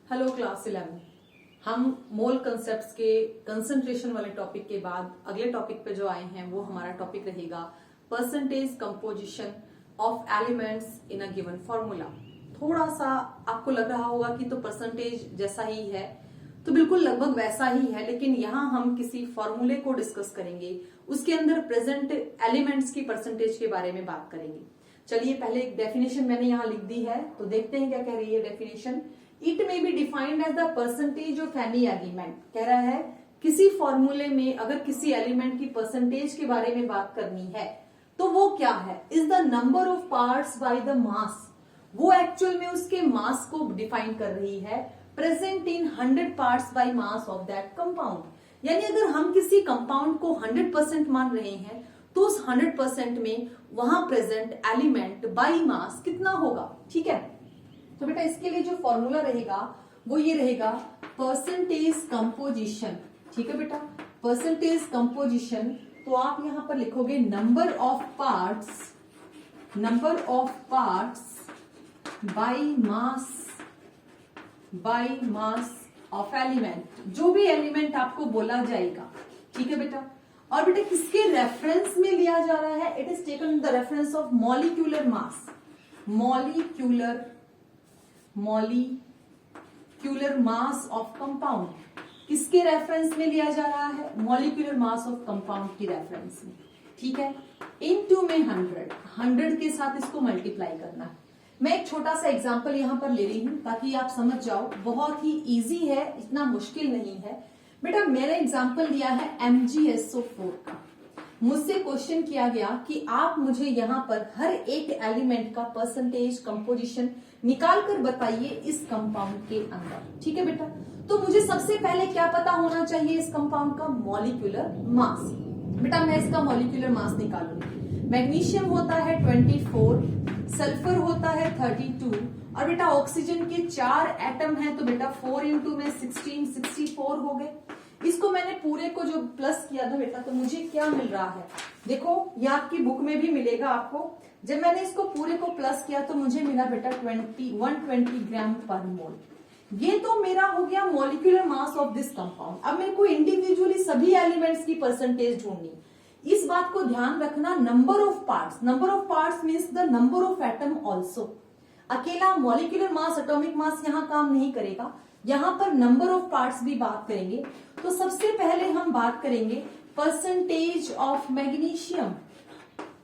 Hello class 11। हम मोल concepts के concentration वाले टॉपिक के बाद अगले टॉपिक पे जो आए हैं वो हमारा टॉपिक रहेगा percentage composition of elements in a given formula. थोड़ा सा आपको लग रहा होगा कि तो परसेंटेज जैसा ही है, तो बिल्कुल लगभग वैसा ही है, लेकिन यहाँ हम किसी फॉर्मूले को डिस्कस करेंगे, उसके अंदर प्रेजेंट एलिमेंट्स की परसेंटेज के बारे में बात करेंगे। चलिए पहले एक डेफिनेशन मैंने यहाँ लिख दी है, तो देखते हैं क्या कह रही है definition. It may be defined as the percentage of any element. कह रहा है किसी फॉर्मूले में अगर किसी एलिमेंट की परसेंटेज के बारे में बात करनी है तो वो क्या है, is the number of parts by the mass. वो एक्चुअल में उसके मास को डिफाइन कर रही है, present in 100 parts by mass of that compound. यानी अगर हम किसी कंपाउंड को 100% मान रहे हैं तो उस 100% में वहां प्रेजेंट एलिमेंट बाय मास कितना होगा। ठीक है, तो बेटा इसके लिए जो फॉर्मूला रहेगा वो ये रहेगा परसेंटेज कंपोजिशन। ठीक है बेटा, परसेंटेज कंपोजिशन, तो आप यहां पर लिखोगे number of parts by mass of element. जो भी एलिमेंट आपको बोला जाएगा, ठीक है बेटा। और बेटा किसके रेफरेंस में लिया जा रहा है, it is taken in the reference of molecular mass. Molecular mass of compound किसके रेफरेंस में लिया जा रहा है, मॉलिक्यूलर मास ऑफ कंपाउंड की रेफरेंस में। ठीक है, इनटू में 100 के साथ इसको मल्टीप्लाई करना है। मैं एक छोटा सा एग्जांपल यहां पर ले रही हूं ताकि आप समझ जाओ, बहुत ही इजी है, इतना मुश्किल नहीं है बेटा। मैंने एग्जांपल दिया है MgSO4 का। मुझसे क्वेश्चन किया गया कि आप मुझे यहाँ पर हर एक एलिमेंट का परसेंटेज कंपोजिशन निकाल कर बताइए इस कंपाउंड के अंदर। ठीक है बेटा, तो मुझे सबसे पहले क्या पता होना चाहिए, इस कंपाउंड का मॉलिक्यूलर मास। बेटा मैं इसका मॉलिक्यूलर मास निकालूंगी। मैग्नीशियम होता है 24, सल्फर होता है 32, और बेटा ऑक्सीजन के 4 एटम हैं, तो बेटा 4 इंटू में 16, 64 हो गए। इसको मैंने पूरे को जो प्लस किया था बेटा, तो मुझे क्या मिल रहा है, देखो ये आपकी बुक में भी मिलेगा आपको। जब मैंने इसको पूरे को प्लस किया तो मुझे मिला बेटा 120 ग्राम पर मोल। ये तो मेरा हो गया molecular mass of this compound. अब मेरे को इंडिविजुअली सभी एलिमेंट्स की परसेंटेज ढूंढनी। इस बात को ध्यान रखना, number of parts means the number of atom also. अकेला मॉलिक्यूलर मास, एटॉमिक मास यहाँ काम नहीं करेगा, यहां पर नंबर ऑफ पार्ट्स भी बात करेंगे। तो सबसे पहले हम बात करेंगे परसेंटेज ऑफ मैग्नीशियम।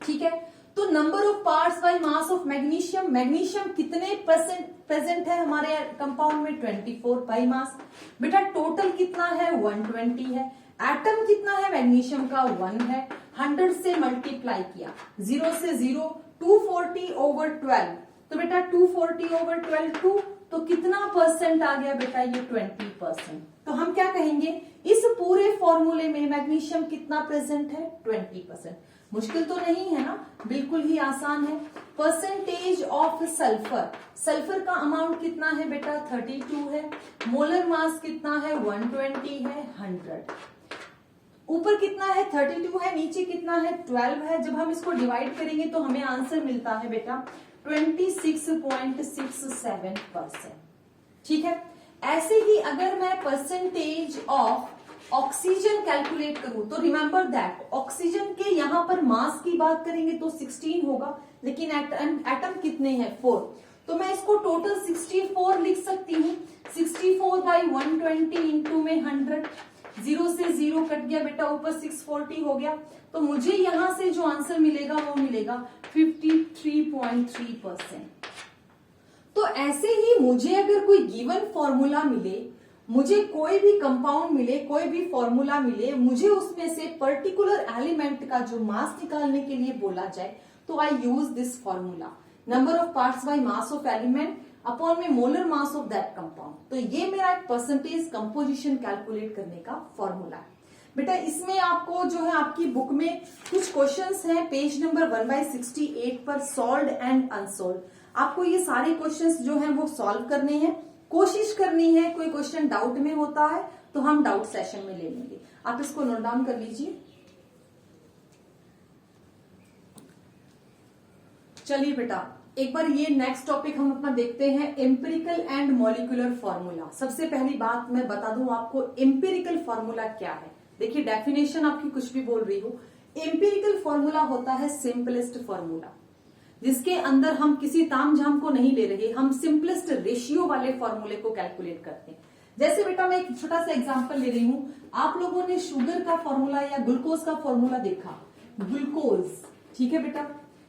ठीक है, तो number of parts by mass of magnesium. Magnesium कितने प्रेजेंट है हमारे कंपाउंड में, 24 बाय मास। बेटा टोटल कितना है, 120 है। एटम कितना है मैग्नीशियम का, 1 है। 100 से मल्टीप्लाई किया, 0 से 0, 240 ओवर 12, तो बेटा 240 ओवर 12 तो कितना परसेंट आ गया बेटा, ये 20%। तो हम क्या कहेंगे, इस पूरे फॉर्मूले में मैग्नीशियम कितना प्रेजेंट है, 20%। मुश्किल तो नहीं है ना, बिल्कुल ही आसान है। परसेंटेज ऑफ सल्फर का अमाउंट कितना है बेटा, 32 है। मोलर मास कितना है, 120 है, 100। ऊपर कितना है, 32 है, नीचे कितना है, 12 है। जब हम इसको डिवाइड करेंगे तो हमें आंसर मिलता है बेटा 26.67%। ठीक है, ऐसे ही अगर मैं परसेंटेज ऑफ ऑक्सीजन कैलकुलेट करूं तो रिमेंबर दैट ऑक्सीजन के यहां पर मास की बात करेंगे तो 16 होगा, लेकिन एटम कितने हैं, 4। तो मैं इसको टोटल 64 लिख सकती हूँ। 64 बाई 120 इंटू में 100, 0 से 0 कट गया बेटा, ऊपर 640 हो गया। तो मुझे यहां से जो आंसर मिलेगा वो मिलेगा 53.3%। तो ऐसे ही मुझे अगर कोई गिवन फॉर्मूला मिले, मुझे कोई भी कंपाउंड मिले, कोई भी फॉर्मूला मिले, मुझे उसमें से पर्टिकुलर एलिमेंट का जो मास निकालने के लिए बोला जाए, तो I use this formula, number of parts by mass of element upon में molar mass of that compound. तो ये मेरा एक परसेंटेज कंपोजिशन कैलकुलेट करने का फॉर्मूला है बेटा। इसमें आपको जो है आपकी बुक में कुछ क्वेश्चंस हैं, पेज नंबर 1/68 पर, सॉल्व्ड एंड अनसॉल्व्ड। आपको ये सारे क्वेश्चंस जो हैं वो सॉल्व करने हैं, कोशिश करनी है। कोई क्वेश्चन डाउट में होता है तो हम डाउट सेशन में ले लेंगे। आप इसको नोट डाउन कर लीजिए। चलिए बेटा एक बार ये नेक्स्ट टॉपिक हम अपना देखते हैं, एम्पिरिकल एंड मॉलिक्यूलर फॉर्मूला। सबसे पहली बात मैं बता दूं आपको, एम्पिरिकल फॉर्मूला क्या है। देखिए डेफिनेशन आपकी कुछ भी बोल रही हो, एम्पिरिकल फॉर्मूला होता है सिंपलेस्ट फॉर्मूला, जिसके अंदर हम किसी तामझाम को नहीं ले रहे, हम सिंपलेस्ट रेशियो वाले फॉर्मूले को कैलकुलेट करते हैं। जैसे बेटा मैं एक छोटा सा एग्जांपल ले रही हूं, आप लोगों ने शुगर का फॉर्मूला या ग्लूकोज का फॉर्मूला देखा, ग्लूकोज, ठीक है बेटा।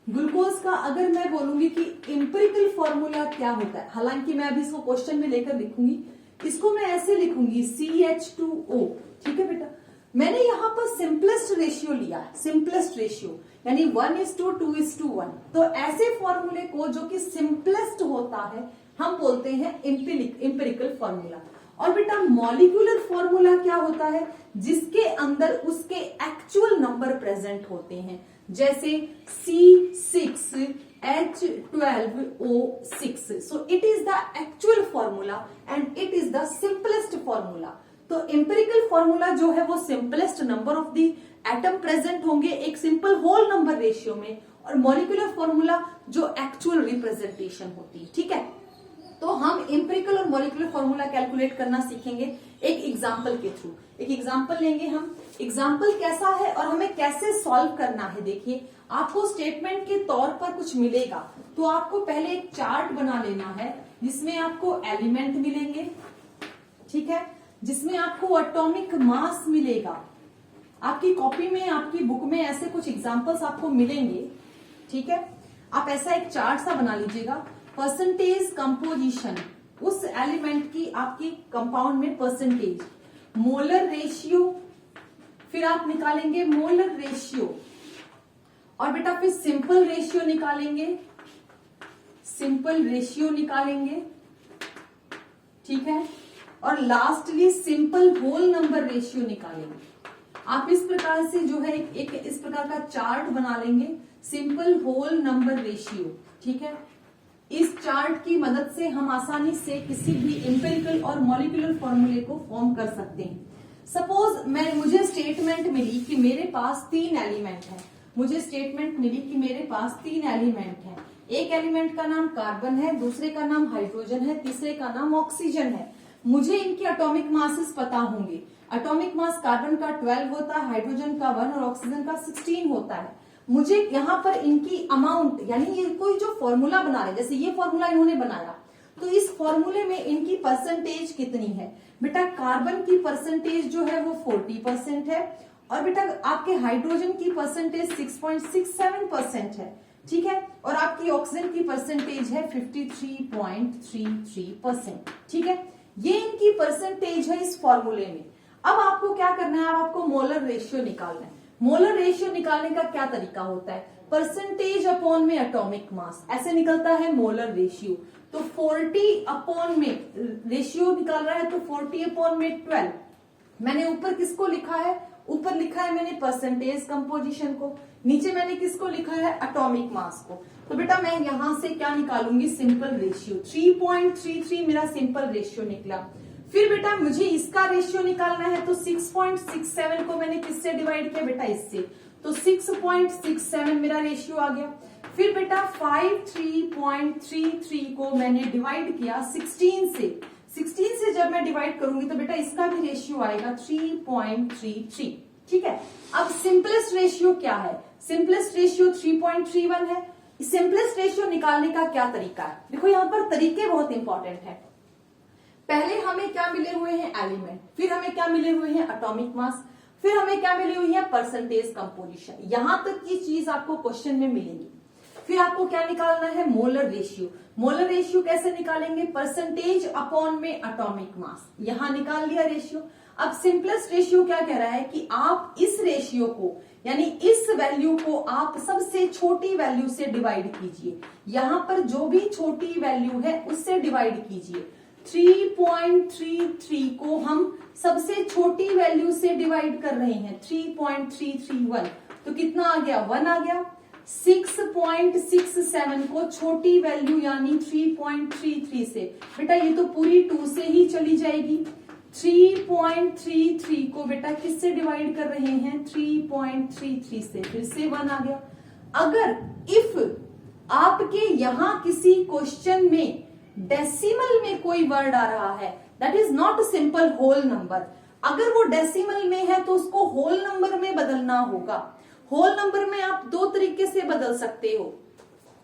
ग्लूकोज का अगर मैं बोलूंगी कि एम्पिरिकल फॉर्मूला क्या होता है, हालांकि मैं अभी इसको क्वेश्चन में लेकर लिखूंगी, इसको मैं ऐसे लिखूंगी CH2O, ठीक है बेटा। मैंने यहां पर सिंपलेस्ट रेशियो लिया है, सिंपलेस्ट रेशियो यानी 1:2:1। तो ऐसे फॉर्मूले को जो कि सिंपलेस्ट होता है हम बोलते हैं एम्पिरिकल फॉर्मूला। और बेटा मॉलिक्यूलर फॉर्मूला क्या होता है, जिसके अंदर उसके एक्चुअल नंबर प्रेजेंट होते हैं, जैसे C6H12O6। So it is the actual formula and it is the simplest formula. तो एम्पिरिकल फॉर्मूला जो है वो simplest number of the atom present होंगे एक सिंपल होल नंबर रेशियो में, और मॉलिक्यूलर फॉर्मूला जो एक्चुअल रिप्रेजेंटेशन होती है, ठीक है। तो हम एम्पिरिकल और मॉलिक्यूलर फॉर्मूला कैलकुलेट करना सीखेंगे एक एग्जांपल के थ्रू। एक एग्जांपल लेंगे हम, एग्जांपल कैसा है और हमें कैसे सॉल्व करना है। देखिए आपको स्टेटमेंट के तौर पर कुछ मिलेगा, तो आपको पहले एक चार्ट बना लेना है जिसमें आपको एलिमेंट मिलेंगे, ठीक है, जिसमें आपको एटॉमिक मास मिलेगा। आपकी कॉपी में, आपकी बुक में ऐसे कुछ एग्जांपल्स आपको मिलेंगे, ठीक है। आप ऐसा एक चार्ट सा बना लीजिएगा, परसेंटेज कंपोजिशन, उस एलिमेंट की आपकी कंपाउंड में परसेंटेज, मोलर रेशियो, फिर आप निकालेंगे मोलर रेशियो, और बेटा फिर सिंपल रेशियो निकालेंगे, सिंपल रेशियो निकालेंगे, ठीक है, और lastly simple whole number ratio निकालेंगे। आप इस प्रकार से जो है एक इस प्रकार का चार्ट बना लेंगे, सिंपल होल नंबर रेशियो, ठीक है। इस चार्ट की मदद से हम आसानी से किसी भी एम्पिरिकल और मॉलिक्यूलर फॉर्मूले को फॉर्म कर सकते हैं। सपोज मुझे स्टेटमेंट मिली कि मेरे पास 3 एलिमेंट है, मुझे स्टेटमेंट मिली कि मेरे पास 3 एलिमेंट है। एक एलिमेंट का नाम कार्बन है, दूसरे का नाम हाइड्रोजन है, तीसरे का नाम ऑक्सीजन है। मुझे इनके एटॉमिक मासेस पता होंगे। एटॉमिक मास कार्बन का 12 होता है, हाइड्रोजन का 1 और ऑक्सीजन का 16 होता है। मुझे यहाँ पर इनकी अमाउंट, यानी ये कोई जो फॉर्मूला बना रहे, जैसे ये फॉर्मूला इन्होंने बनाया, तो इस फॉर्मूले में इनकी परसेंटेज कितनी है। बेटा कार्बन की परसेंटेज जो है वो 40% है, और बेटा आपके हाइड्रोजन की परसेंटेज 6.67% है, ठीक है, और आपकी ऑक्सीजन की परसेंटेज है 53.33%, ठीक है। ये इनकी परसेंटेज है इस फॉर्मूले में। अब आपको क्या करना है, आपको मोलर रेशियो निकालना है। मोलर रेशियो निकालने का क्या तरीका होता है, परसेंटेज अपॉन में एटॉमिक मास, ऐसे निकलता है मोलर रेशियो। तो 40 अपॉन में रेशियो निकाल रहा है, तो 40 अपॉन में 12। मैंने ऊपर किसको लिखा है, ऊपर लिखा है मैंने परसेंटेज कंपोजिशन को, नीचे मैंने किसको लिखा है, एटॉमिक मास को। तो बेटा मैं यहां से क्या निकालूंगी, सिंपल रेशियो। 3.33 मेरा सिंपल रेशियो निकला। फिर बेटा मुझे इसका रेशियो निकालना है, तो 6.67 को मैंने किससे डिवाइड किया, बेटा इससे, तो 6.67 मेरा रेशियो आ गया। फिर बेटा 53.33 को मैंने डिवाइड किया 16 से। 16 से जब मैं डिवाइड करूंगी तो बेटा इसका भी रेशियो आएगा 3.33, ठीक है। अब सिंपलेस्ट रेशियो क्या है, सिंपलेस्ट रेशियो 3.31 है। सिंपलेस्ट रेशियो निकालने का क्या तरीका है, देखो यहाँ पर तरीके बहुत इंपॉर्टेंट है। पहले हमें क्या मिले हुए हैं, एलिमेंट, फिर हमें क्या मिले हुए हैं, एटॉमिक मास, फिर हमें क्या मिली हुई है, परसेंटेज कंपोजिशन। यहां तक की चीज आपको क्वेश्चन में मिलेगी। फिर आपको क्या निकालना है, मोलर रेशियो। मोलर रेशियो कैसे निकालेंगे, परसेंटेज अपॉन में एटॉमिक मास, यहां निकाल लिया रेशियो। अब सिंपलेस्ट रेशियो क्या कह रहा है कि आप इस रेशियो को, यानी इस वैल्यू को आप सबसे छोटी वैल्यू से डिवाइड कीजिए। यहां पर जो भी छोटी वैल्यू है उससे डिवाइड कीजिए। 3.33 को हम सबसे छोटी वैल्यू से डिवाइड कर रहे हैं, 3.331, तो कितना आ गया, 1 आ गया। 6.67 को छोटी वैल्यू यानी 3.33 से, बेटा ये तो पूरी 2 से ही चली जाएगी। 3.33 को बेटा किससे डिवाइड कर रहे हैं, 3.33 से, फिर से 1 आ गया। आपके यहां किसी क्वेश्चन में डेसिमल में कोई वर्ड आ रहा है, that is not simple whole number. अगर वो डेसिमल में है तो उसको होल नंबर में बदलना होगा। होल नंबर में आप दो तरीके से बदल सकते हो,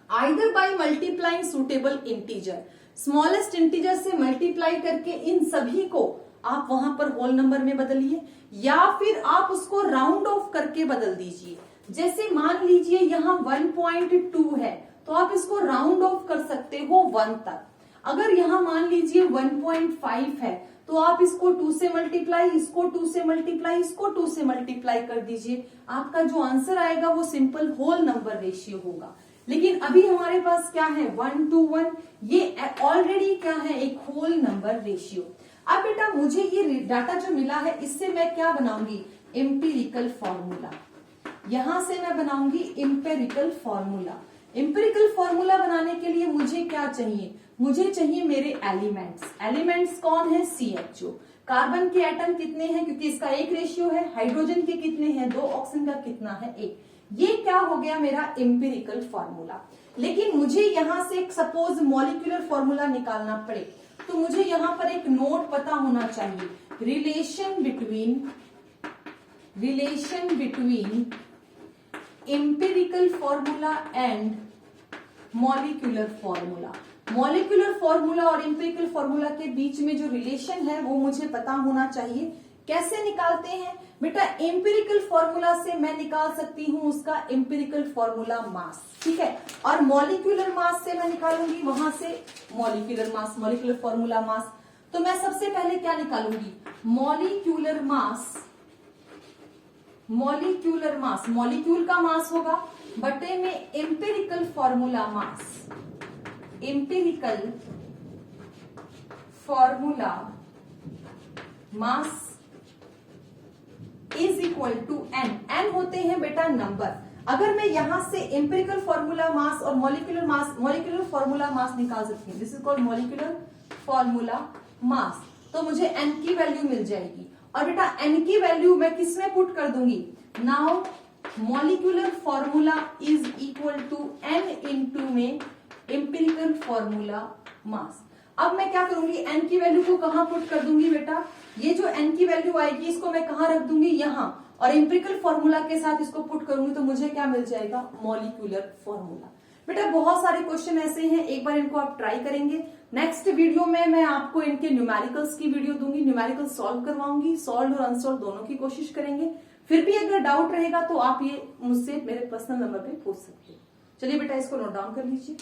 either by multiplying suitable integer, smallest integer से मल्टीप्लाई करके इन सभी को आप वहां पर होल नंबर में बदलिए, या फिर आप उसको राउंड ऑफ करके बदल दीजिए। जैसे मान लीजिए यहाँ 1.2 है तो आप इसको राउंड ऑफ कर सकते हो 1 तक। अगर यहाँ मान लीजिए 1.5 है तो आप इसको 2 से मल्टीप्लाई, इसको 2 से मल्टीप्लाई, इसको 2 से मल्टीप्लाई कर दीजिए। आपका जो आंसर आएगा वो सिंपल होल नंबर रेशियो होगा। लेकिन अभी हमारे पास क्या है, 1 to 1, ये ऑलरेडी क्या है, एक होल नंबर रेशियो। अब बेटा मुझे ये डाटा जो मिला है इससे मैं क्या बनाऊंगी, एम्पिरिकल फॉर्मूला। यहां से मैं बनाऊंगी एम्पिरिकल फॉर्मूला। एम्पिरिकल फॉर्मूला बनाने के लिए मुझे क्या चाहिए, मुझे चाहिए मेरे एलिमेंट्स। एलिमेंट्स कौन है, CHO। कार्बन के एटम कितने हैं, क्योंकि इसका एक रेशियो है। हाइड्रोजन के कितने हैं, 2। ऑक्सीजन का कितना है, 1। ये क्या हो गया मेरा एम्पिरिकल फॉर्मूला। लेकिन मुझे यहां से सपोज मॉलिक्यूलर फॉर्मूला निकालना पड़े तो मुझे यहां पर एक नोट पता होना चाहिए, relation between empirical formula and molecular formula. Molecular formula और एम्पिरिकल फॉर्मूला के बीच में जो रिलेशन है वो मुझे पता होना चाहिए। कैसे निकालते हैं बेटा, एम्पिरिकल फॉर्मूला से मैं निकाल सकती हूं उसका एम्पिरिकल फॉर्मूला मास, ठीक है। और मॉलिक्यूलर मास से मैं निकालूंगी वहां से molecular mass, molecular formula mass. तो मैं सबसे पहले क्या निकालूंगी, मॉलिक्यूलर मास। मॉलिक्यूल का मास होगा बटे में empirical formula mass. Empirical formula mass is equal to n। n होते हैं बेटा नंबर। अगर मैं यहां से एम्पिरिकल फॉर्मूला मास और मॉलिक्यूलर फॉर्मूला मास निकाल सकती हूँ, this is called molecular formula mass, तो मुझे n की वैल्यू मिल जाएगी। और बेटा n की वैल्यू मैं किस में पुट कर दूंगी, now molecular formula is equal to n into में एम्पिरिकल फॉर्मूला मास। अब मैं क्या करूंगी, n की वैल्यू को कहां पुट कर दूंगी बेटा, ये जो n की वैल्यू आएगी इसको मैं कहां रख दूंगी, यहां, और एम्पिरिकल फॉर्मूला के साथ इसको पुट करूंगी तो मुझे क्या मिल जाएगा, मॉलिक्यूलर फॉर्मूला। बेटा बहुत सारे क्वेश्चन ऐसे हैं, एक बार इनको आप ट्राई करेंगे। नेक्स्ट वीडियो में मैं आपको इनके न्यूमेरिकल्स की वीडियो दूंगी, न्यूमेरिकल सॉल्व करवाऊंगी, सॉल्व और अनसॉल्व दोनों की कोशिश करेंगे। फिर भी अगर डाउट रहेगा तो आप ये मुझसे मेरे पर्सनल नंबर पे पूछ सकते हैं। चलिए बेटा इसको नोट डाउन कर लीजिए।